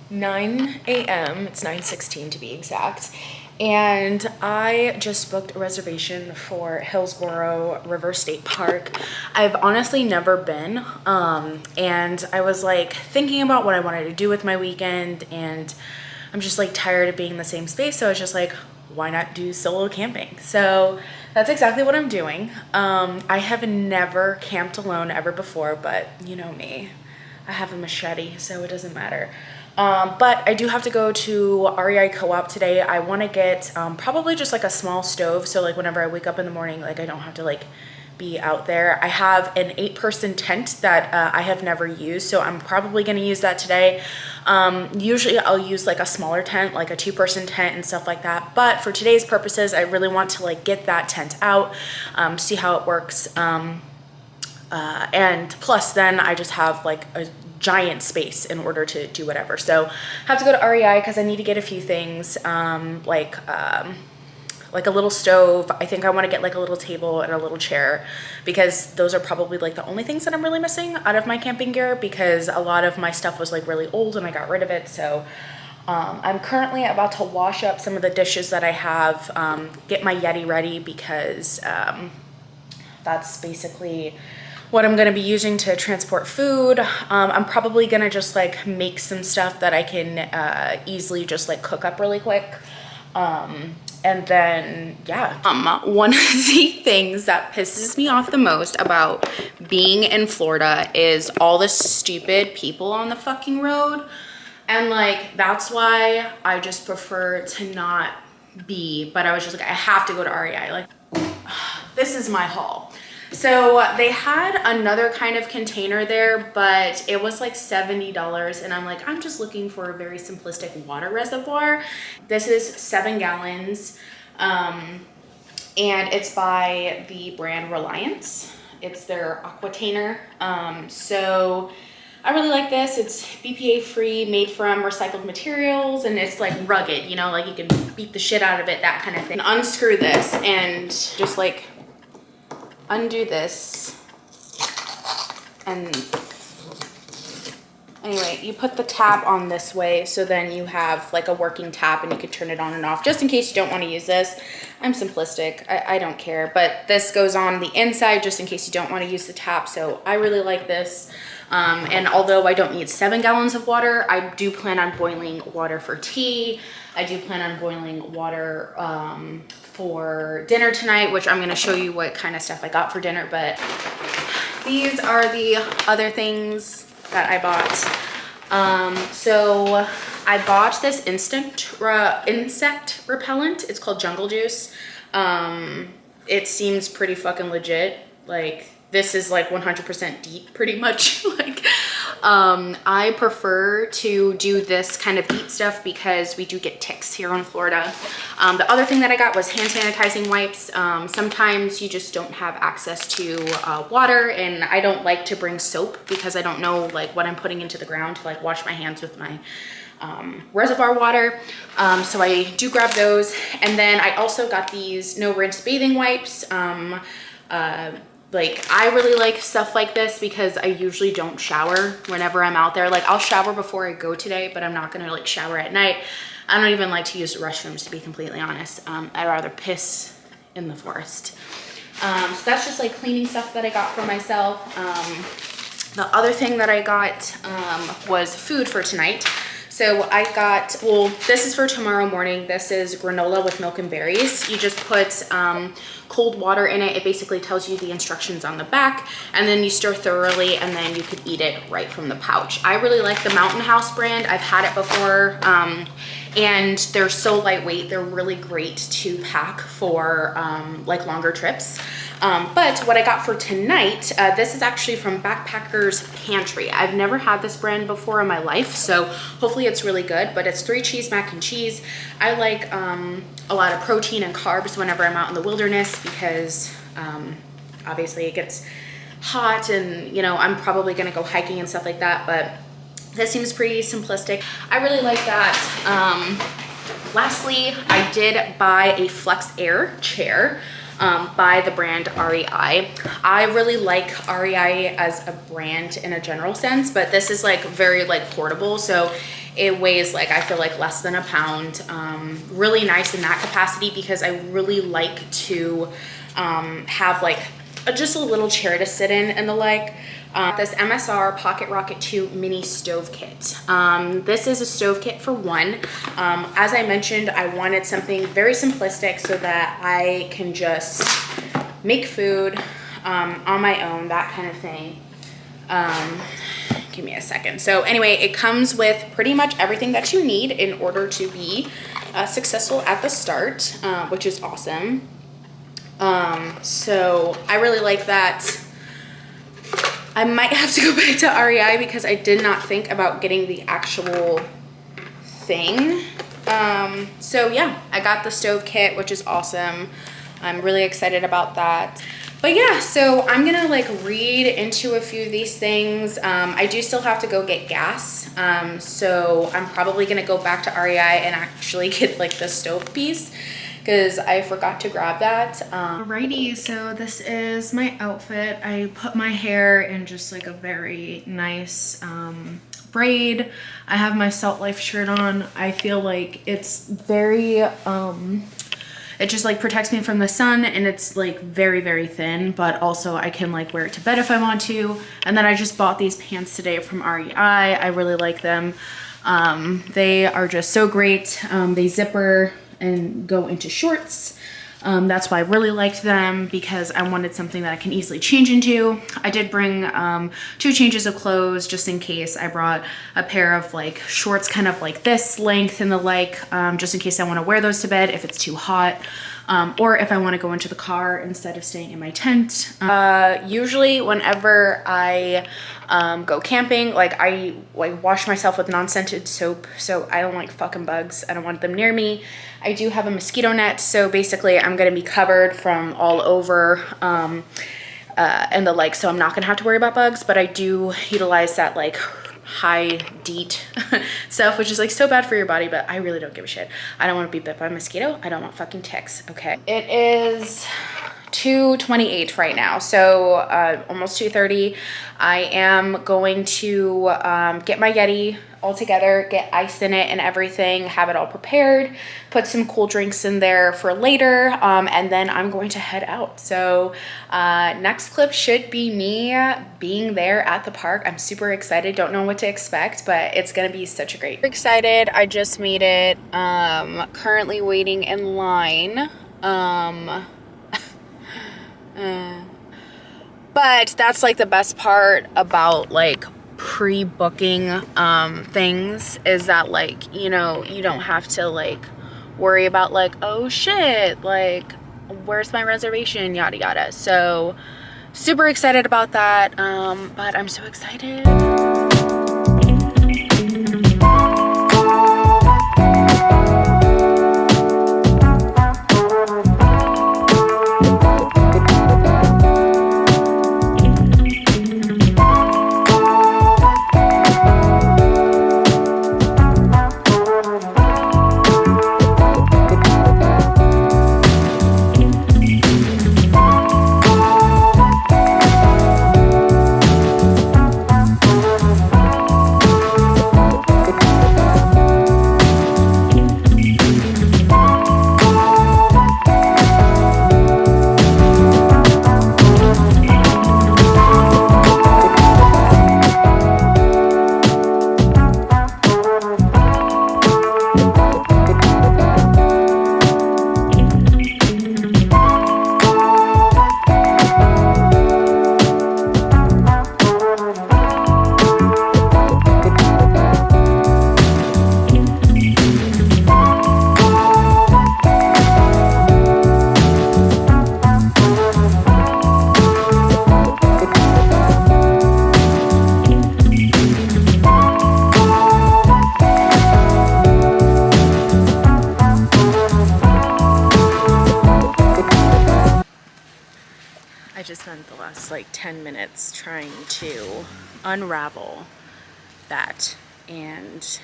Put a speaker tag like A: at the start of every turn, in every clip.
A: 9 a.m. It's 9:16 to be exact. And I just booked a reservation for Hillsborough River State Park. I've honestly never been. And I was like thinking about what I wanted to do with my weekend, and I'm just like tired of being in the same space. So I was just like, why not do solo camping? So that's exactly what I'm doing. I have never camped alone ever before, but you know me, I have a machete, so it doesn't matter. But I do have to go to REI Co-op today. I want to get probably just like a small stove, so like whenever I wake up in the morning, like I don't have to like be out there. I have an 8-person tent that I have never used, so I'm probably going to use that today. Usually I'll use like a smaller tent, like a 2-person tent and stuff like that, but for today's purposes I really want to like get that tent out, see how it works, and plus then I just have like a giant space in order to do whatever. So I have to go to REI because I need to get a few things, like a little stove. I think I want to get like a little table and a little chair, because those are probably like the only things that I'm really missing out of my camping gear, because a lot of my stuff was like really old and I got rid of it. So I'm currently about to wash up some of the dishes that I have, get my Yeti ready, because that's basically what I'm gonna be using to transport food. I'm probably gonna just like make some stuff that I can easily just like cook up really quick. And then, yeah. One of the things that pisses me off the most about being in Florida is all the stupid people on the fucking road. And like, that's why I just prefer to not be, but I was just like, I have to go to REI. Like, this is my haul. So they had another kind of container there, but it was like $70, and I'm like, I'm just looking for a very simplistic water reservoir. This is 7 gallons, and it's by the brand Reliance. It's their Aquatainer. So I really like this. It's BPA free, made from recycled materials, and it's like rugged, you know, like you can beat the shit out of it, that kind of thing. Unscrew this and just like undo this, and anyway, you put the tap on this way, so then you have like a working tap and you can turn it on and off, just in case you don't want to use this. I'm simplistic, I don't care, but this goes on the inside just in case you don't want to use the tap. So I really like this. And although I don't need 7 gallons of water, I do plan on boiling water for tea. I do plan on boiling water for dinner tonight, which I'm going to show you what kind of stuff I got for dinner. But these are the other things that I bought. So I bought this insect repellent. It's called Jungle Juice. It seems pretty fucking legit. Like, this is like 100% deep pretty much. Like, I prefer to do this kind of deep stuff because we do get ticks here in Florida. The other thing that I got was hand sanitizing wipes. Sometimes you just don't have access to water, and I don't like to bring soap because I don't know like what I'm putting into the ground to like wash my hands with my reservoir water. So I do grab those. And then I also got these no rinse bathing wipes. Like, I really like stuff like this because I usually don't shower whenever I'm out there. Like, I'll shower before I go today, but I'm not gonna like shower at night. I don't even like to use the restrooms, to be completely honest. I'd rather piss in the forest. So that's just like cleaning stuff that I got for myself. The other thing that I got was food for tonight. So I got, well, this is for tomorrow morning. This is granola with milk and berries. You just put cold water in it. It basically tells you the instructions on the back, and then you stir thoroughly, and then you can eat it right from the pouch. I really like the Mountain House brand. I've had it before, and they're so lightweight. They're really great to pack for like longer trips. But what I got for tonight, this is actually from Backpackers Pantry. I've never had this brand before in my life, so hopefully it's really good. But it's 3-cheese mac and cheese. I like a lot of protein and carbs whenever I'm out in the wilderness, because obviously it gets hot, and you know, I'm probably gonna go hiking and stuff like that, but this seems pretty simplistic. I really like that. Lastly, I did buy a Flex Air chair. by the brand REI. I really like REI as a brand in a general sense, but this is like very like portable. So it weighs like, I feel like less than a pound. Really nice in that capacity because I really like to have like just a little chair to sit in and the like. This MSR Pocket Rocket 2 mini stove kit. This is a stove kit for one. As I mentioned, I wanted something very simplistic so that I can just make food on my own, that kind of thing. Give me a second. So anyway, it comes with pretty much everything that you need in order to be successful at the start, which is awesome. So I really like that. I might have to go back to REI because I did not think about getting the actual thing. So yeah, I got the stove kit, which is awesome. I'm really excited about that. But yeah, so I'm gonna like read into a few of these things. I do still have to go get gas. So I'm probably gonna go back to REI and actually get like the stove piece because I forgot to grab that. Alrighty, so this is my outfit. I put my hair in just like a very nice braid. I have my Salt Life shirt on. I feel like it's very, it just like protects me from the sun and it's like very, very thin, but also I can like wear it to bed if I want to. And then I just bought these pants today from REI. I really like them. They are just so great. They zipper and go into shorts. That's why I really liked them because I wanted something that I can easily change into. I did bring 2 changes of clothes just in case. I brought a pair of like shorts kind of like this length and the like, just in case I want to wear those to bed if it's too hot. Or if I want to go into the car instead of staying in my tent. Usually whenever I go camping, like I wash myself with non-scented soap so I don't like fucking bugs. I don't want them near me. I do have a mosquito net, so basically I'm gonna be covered from all over and the like, so I'm not gonna have to worry about bugs, but I do utilize that like high DEET stuff, which is like so bad for your body, but I really don't give a shit. I don't want to be bit by a mosquito. I don't want fucking ticks, okay? It is 2:28 right now, so almost 2:30. I am going to get my Yeti all together, get ice in it and everything, have it all prepared, put some cool drinks in there for later, and then I'm going to head out. So next clip should be me being there at the park. I'm super excited, don't know what to expect, but it's gonna be such a great. Excited, I just made it, currently waiting in line. But that's like the best part about like pre-booking things is that like, you know, you don't have to like worry about like, oh shit, like where's my reservation, yada yada. So super excited about that, but I'm so excited. I just spent the last like 10 minutes trying to unravel that, and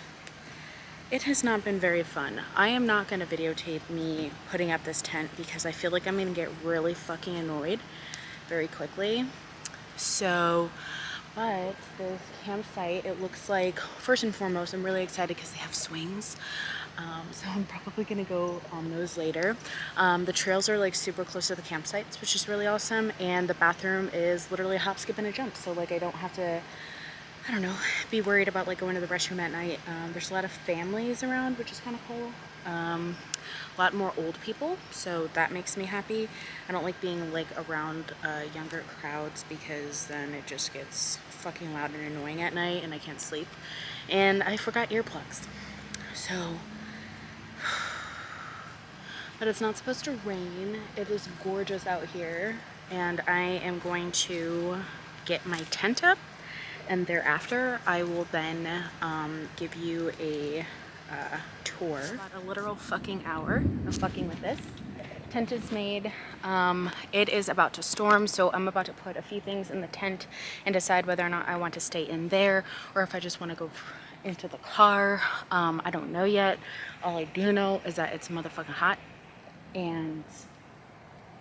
A: it has not been very fun. I am not going to videotape me putting up this tent because I feel like I'm going to get really fucking annoyed very quickly. So, but this campsite, it looks like, first and foremost, I'm really excited because they have swings. So I'm probably gonna go on those later. The trails are like super close to the campsites, which is really awesome. And the bathroom is literally a hop, skip, and a jump. So like I don't have to, I don't know, be worried about like going to the restroom at night. There's a lot of families around, which is kind of cool. A lot more old people, so that makes me happy. I don't like being like around younger crowds because then it just gets fucking loud and annoying at night and I can't sleep. And I forgot earplugs. So, but it's not supposed to rain. It is gorgeous out here, and I am going to get my tent up, and thereafter I will then give you a tour. About a literal fucking hour of fucking with this. Tent is made. It is about to storm, so I'm about to put a few things in the tent and decide whether or not I want to stay in there or if I just want to go into the car. I don't know yet. All I do know is that it's motherfucking hot, and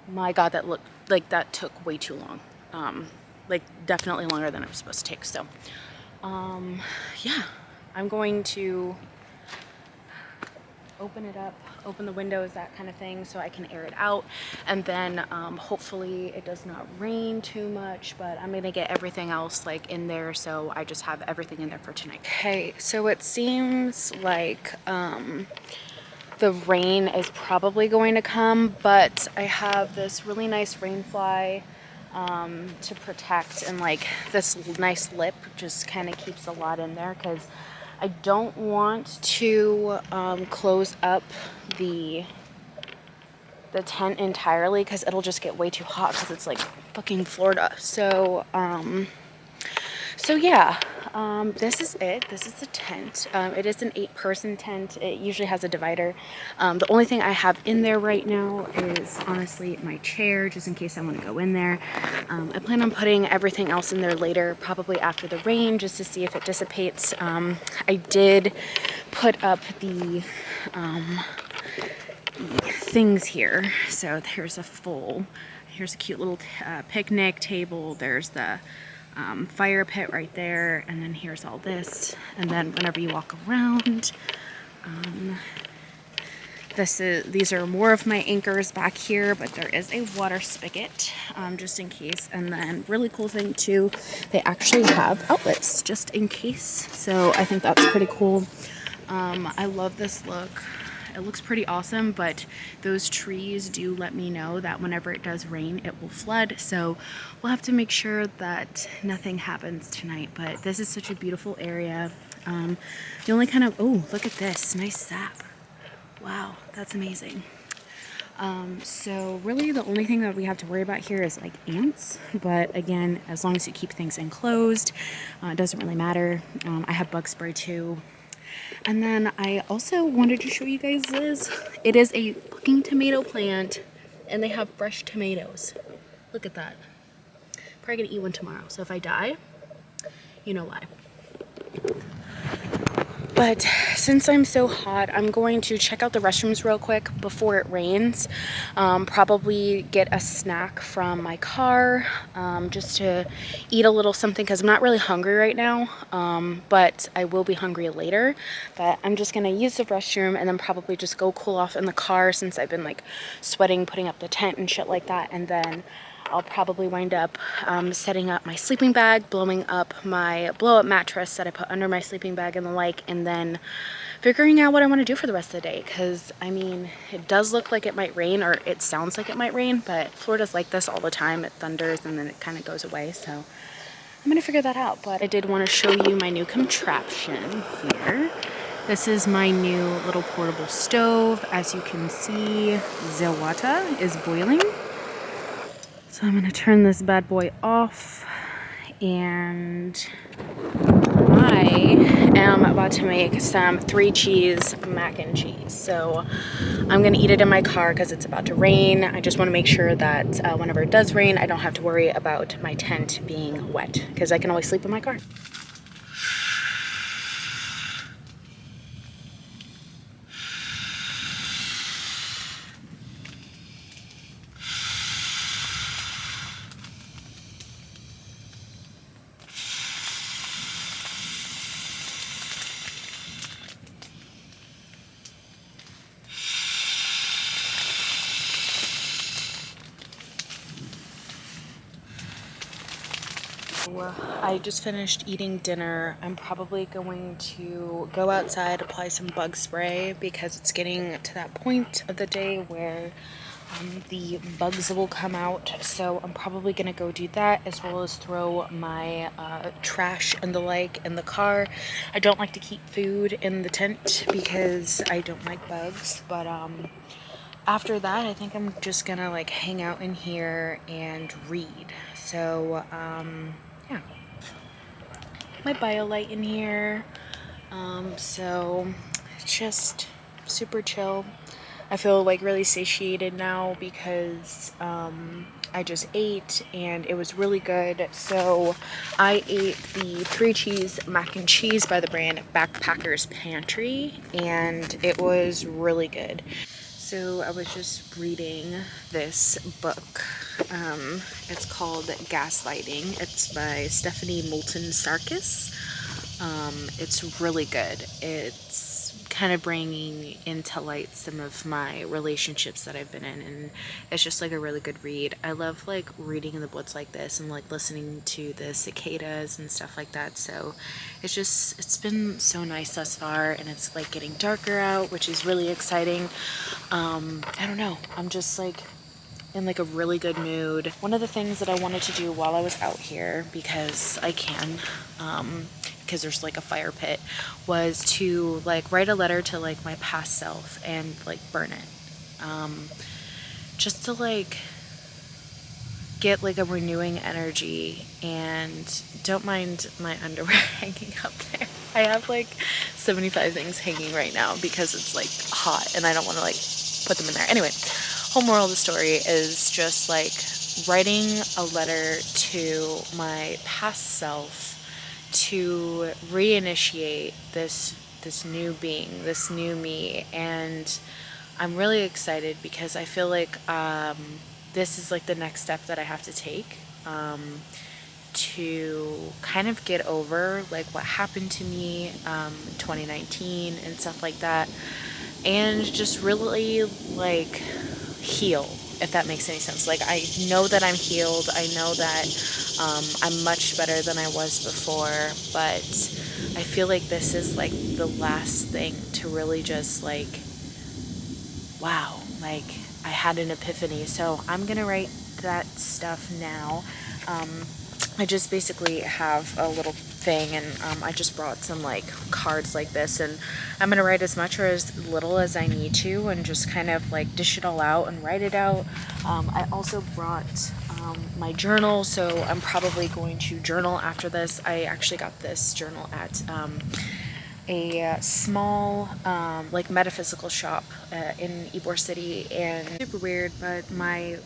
A: my god, that looked like that took way too long. Like definitely longer than it was supposed to take. So yeah, I'm going to open it up, open the windows, that kind of thing, so I can air it out, and then hopefully it does not rain too much, but I'm gonna get everything else like in there, so I just have everything in there for tonight. Okay, so it seems like the rain is probably going to come, but I have this really nice rain fly to protect, and like this nice lip just kind of keeps a lot in there because I don't want to close up the tent entirely because it'll just get way too hot because it's like fucking Florida. So so yeah, this is it. This is the tent. It is an 8-person tent. It usually has a divider. The only thing I have in there right now is honestly my chair, just in case I want to go in there. I plan on putting everything else in there later, probably after the rain, just to see if it dissipates. I did put up the things here. So here's a cute little picnic table. There's the fire pit right there, and then here's all this, and then whenever you walk around, these are more of my anchors back here, but there is a water spigot just in case. And then really cool thing too, they actually have outlets just in case, so I think that's pretty cool. I love this look. It looks pretty awesome, but those trees do let me know that whenever it does rain, it will flood. So we'll have to make sure that nothing happens tonight. But this is such a beautiful area. The only kind of, oh, look at this, nice sap. Wow, that's amazing. So really the only thing that we have to worry about here is like ants. But again, as long as you keep things enclosed, it doesn't really matter. I have bug spray too. And then I also wanted to show you guys this. It is a fucking tomato plant, and they have fresh tomatoes. Look at that. Probably gonna eat one tomorrow. So if I die, you know why. But since I'm so hot, I'm going to check out the restrooms real quick before it rains. Probably get a snack from my car, just to eat a little something because I'm not really hungry right now, but I will be hungry later. But I'm just going to use the restroom and then probably just go cool off in the car since I've been like sweating, putting up the tent and shit like that. And then I'll probably wind up setting up my sleeping bag, blowing up my blow-up mattress that I put under my sleeping bag and the like, and then figuring out what I want to do for the rest of the day. Because, I mean, it does look like it might rain, or it sounds like it might rain, but Florida's like this all the time. It thunders and then it kind of goes away, so I'm going to figure that out. But I did want to show you my new contraption here. This is my new little portable stove. As you can see, the water is boiling. So I'm going to turn this bad boy off, and I am about to make some 3-cheese mac and cheese. So I'm going to eat it in my car because it's about to rain. I just want to make sure that whenever it does rain, I don't have to worry about my tent being wet because I can always sleep in my car. I just finished eating dinner. I'm probably going to go outside, apply some bug spray because it's getting to that point of the day where the bugs will come out. So I'm probably gonna go do that, as well as throw my trash and the like in the car. I don't like to keep food in the tent because I don't like bugs, but after that, I think I'm just gonna like hang out in here and read. So, yeah, my BioLite in here. So it's just super chill. I feel like really satiated now because I just ate and it was really good. So I ate the 3-cheese mac and cheese by the brand Backpackers Pantry, and it was really good. So I was just reading this book. It's called Gaslighting. It's by Stephanie Moulton Sarkis. It's really good. It's kind of bringing into light some of my relationships that I've been in, and it's just like a really good read. I love like reading in the woods like this and like listening to the cicadas and stuff like that. So it's been so nice thus far, and it's like getting darker out, which is really exciting. I don't know. I'm just like in like a really good mood. One of the things that I wanted to do while I was out here, because I can, because there's like a fire pit, was to like write a letter to like my past self and like burn it. Just to like get like a renewing energy. And don't mind my underwear hanging up there. I have like 75 things hanging right now because it's like hot and I don't want to like put them in there. Anyway, whole moral of the story is just like writing a letter to my past self to reinitiate this new being, this new me. And I'm really excited because I feel like this is like the next step that I have to take to kind of get over like what happened to me in 2019 and stuff like that, and just really like heal, if that makes any sense. Like, I know that I'm healed. I know that I'm much better than I was before, but I feel like this is like the last thing to really just like, wow, like I had an epiphany. So I'm gonna write that stuff now. I just basically have a little thing, and I just brought some like cards like this, and I'm gonna write as much or as little as I need to and just kind of like dish it all out and write it out. I also brought my journal, so I'm probably going to journal after this. I actually got this journal at a small like metaphysical shop in Ybor City, and super weird, but my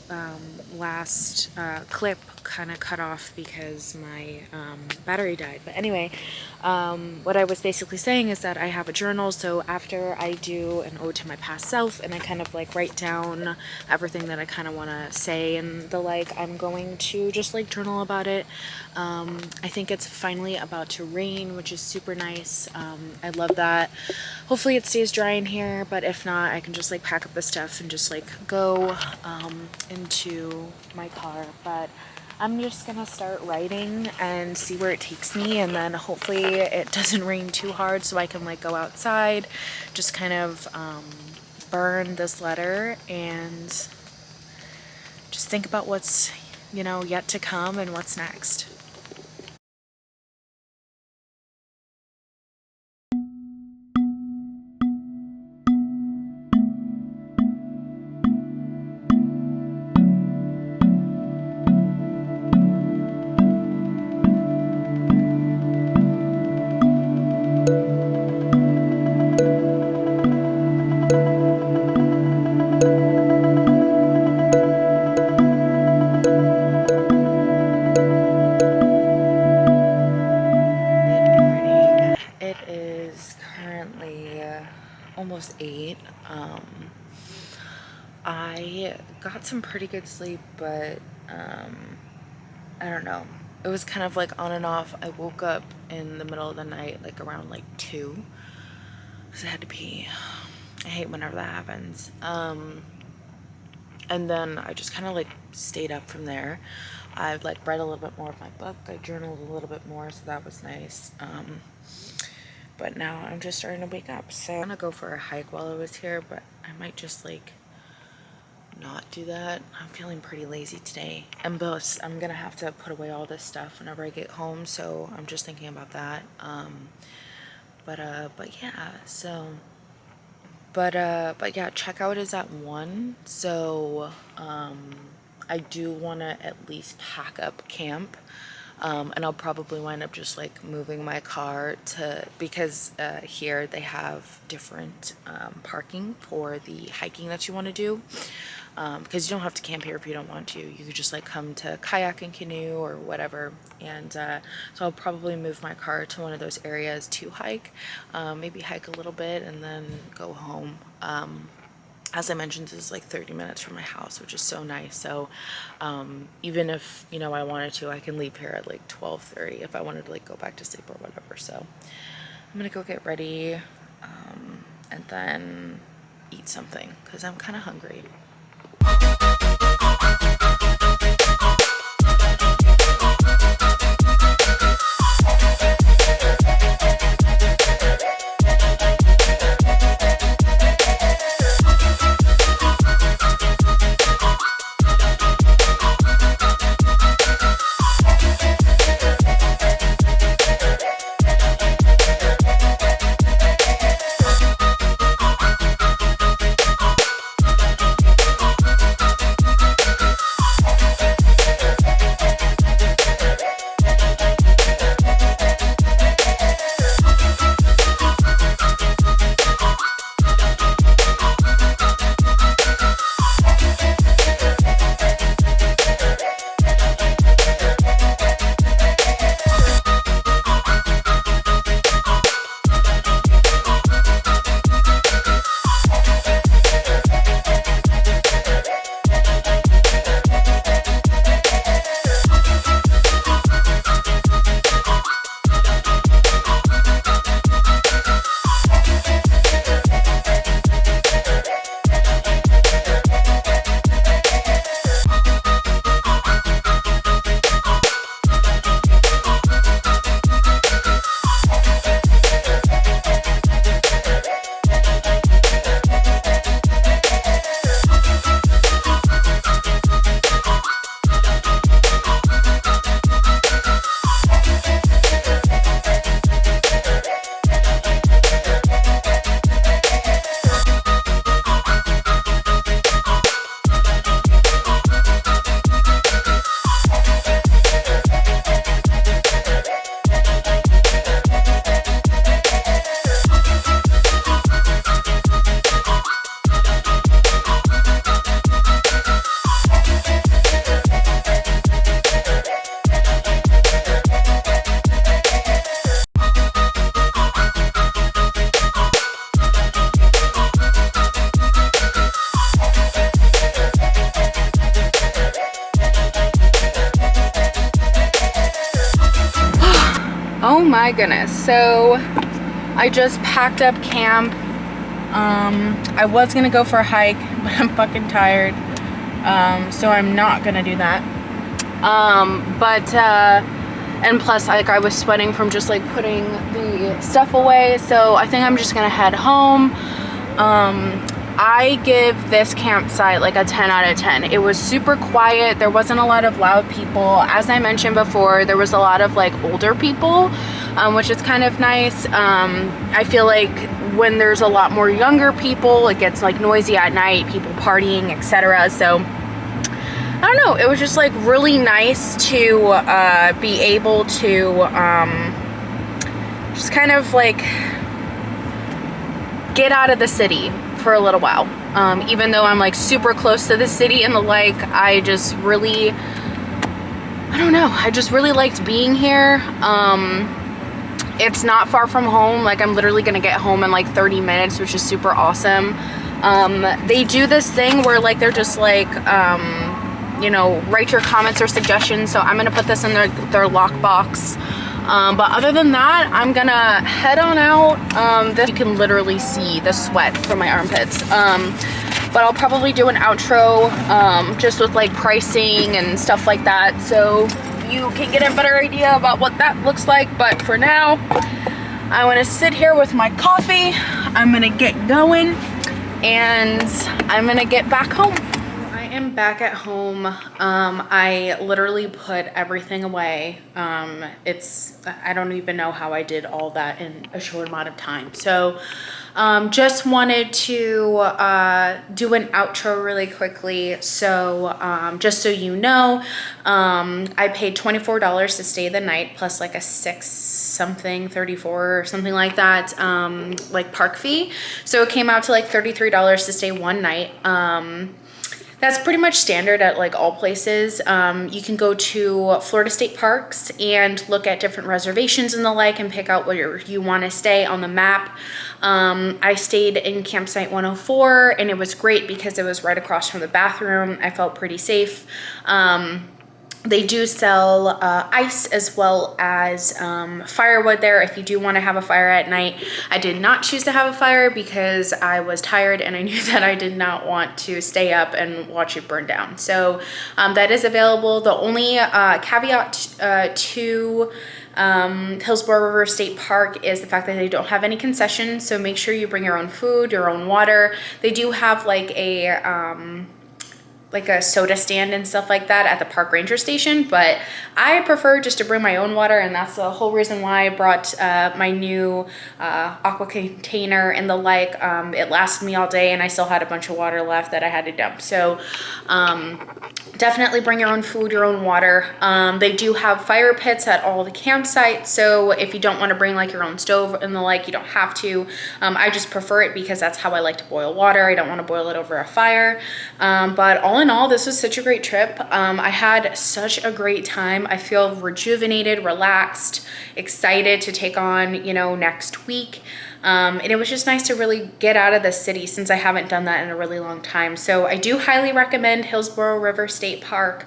A: last clip kind of cut off because my battery died. But anyway, what I was basically saying is that I have a journal, so after I do an ode to my past self and I kind of like write down everything that I kind of want to say and the like, I'm going to just like journal about it. I think it's finally about to rain, which is super nice. I love that. Hopefully it stays dry in here, but if not, I can just like pack up the stuff and just like go into my car. But I'm just gonna start writing and see where it takes me, and then hopefully it doesn't rain too hard so I can like go outside, just kind of burn this letter and just think about what's, you know, yet to come and what's next. It is currently almost 8. I got some pretty good sleep, but I don't know. It was kind of like on and off. I woke up in the middle of the night, like around like 2, because I had to pee. I hate whenever that happens. And then I just kind of like stayed up from there. I've like read a little bit more of my book. I journaled a little bit more, so that was nice. But now I'm just starting to wake up. So I'm gonna go for a hike while I was here, but I might just like not do that. I'm feeling pretty lazy today. And plus, I'm gonna have to put away all this stuff whenever I get home, so I'm just thinking about that. But yeah, so but yeah, checkout is at 1, so I do want to at least pack up camp. And I'll probably wind up just like moving my car to, because here they have different parking for the hiking that you want to do, because you don't have to camp here if you don't want to. You could just like come to kayak and canoe or whatever. And so I'll probably move my car to one of those areas to hike, maybe hike a little bit and then go home. As I mentioned, this is like 30 minutes from my house, which is so nice. So even if, you know, I wanted to, I can leave here at like 12:30 if I wanted to like go back to sleep or whatever. So I'm gonna go get ready and then eat something because I'm kind of hungry. Oh my goodness, so I just packed up camp. I was gonna go for a hike, but I'm fucking tired, so I'm not gonna do that. And plus, like, I was sweating from just like putting the stuff away, so I think I'm just gonna head home. I give this campsite like a 10 out of 10. It was super quiet. There wasn't a lot of loud people. As I mentioned before, there was a lot of like older people, which is kind of nice. I feel like when there's a lot more younger people, it gets like noisy at night, people partying, etc. So I don't know, it was just like really nice to be able to just kind of like get out of the city for a little while. Even though I'm like super close to the city and the like, I just really, I don't know, I just really liked being here. It's not far from home. Like, I'm literally gonna get home in like 30 minutes, which is super awesome. They do this thing where like they're just like, you know, write your comments or suggestions. So I'm gonna put this in their lockbox. But other than that, I'm gonna head on out. You can literally see the sweat from my armpits. but I'll probably do an outro just with like pricing and stuff like that, so you can get a better idea about what that looks like. But for now, I want to sit here with my coffee. I'm gonna get going and I'm gonna get back home. I am back at home. I literally put everything away. I don't even know how I did all that in a short amount of time. So just wanted to do an outro really quickly. So just so you know, I paid $24 to stay the night plus like a something 34 or something like that, like park fee. So it came out to like $33 to stay one night. That's pretty much standard at like all places. You can go to Florida State Parks and look at different reservations and the like and pick out where you want to stay on the map. I stayed in campsite 104 and it was great because it was right across from the bathroom. I felt pretty safe. They do sell ice as well as firewood there if you do want to have a fire at night. I did not choose to have a fire because I was tired and I knew that I did not want to stay up and watch it burn down. So that is available. The only caveat to Hillsborough River State Park is the fact that they don't have any concessions. So make sure you bring your own food, your own water. They do have like a soda stand and stuff like that at the park ranger station, but I prefer just to bring my own water, and that's the whole reason why I brought my new aqua container and the like. It lasted me all day and I still had a bunch of water left that I had to dump. So definitely bring your own food, your own water. They do have fire pits at all the campsites, so if you don't want to bring like your own stove and the like, you don't have to. I just prefer it because that's how I like to boil water. I don't want to boil it over a fire. But all in all, this was such a great trip. I had such a great time. I feel rejuvenated, relaxed, excited to take on, you know, next week. And it was just nice to really get out of the city since I haven't done that in a really long time. So I do highly recommend Hillsborough River State Park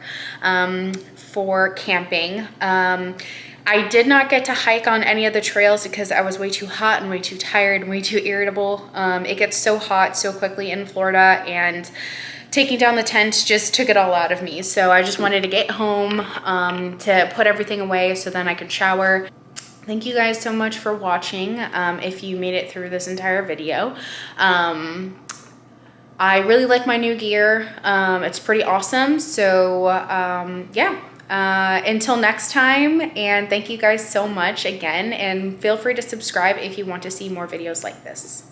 A: for camping. I did not get to hike on any of the trails because I was way too hot and way too tired and way too irritable. It gets so hot so quickly in Florida, and taking down the tent just took it all out of me. So I just wanted to get home to put everything away so then I could shower. Thank you guys so much for watching. If you made it through this entire video. I really like my new gear. It's pretty awesome. So yeah. Until next time, and thank you guys so much again, and feel free to subscribe if you want to see more videos like this.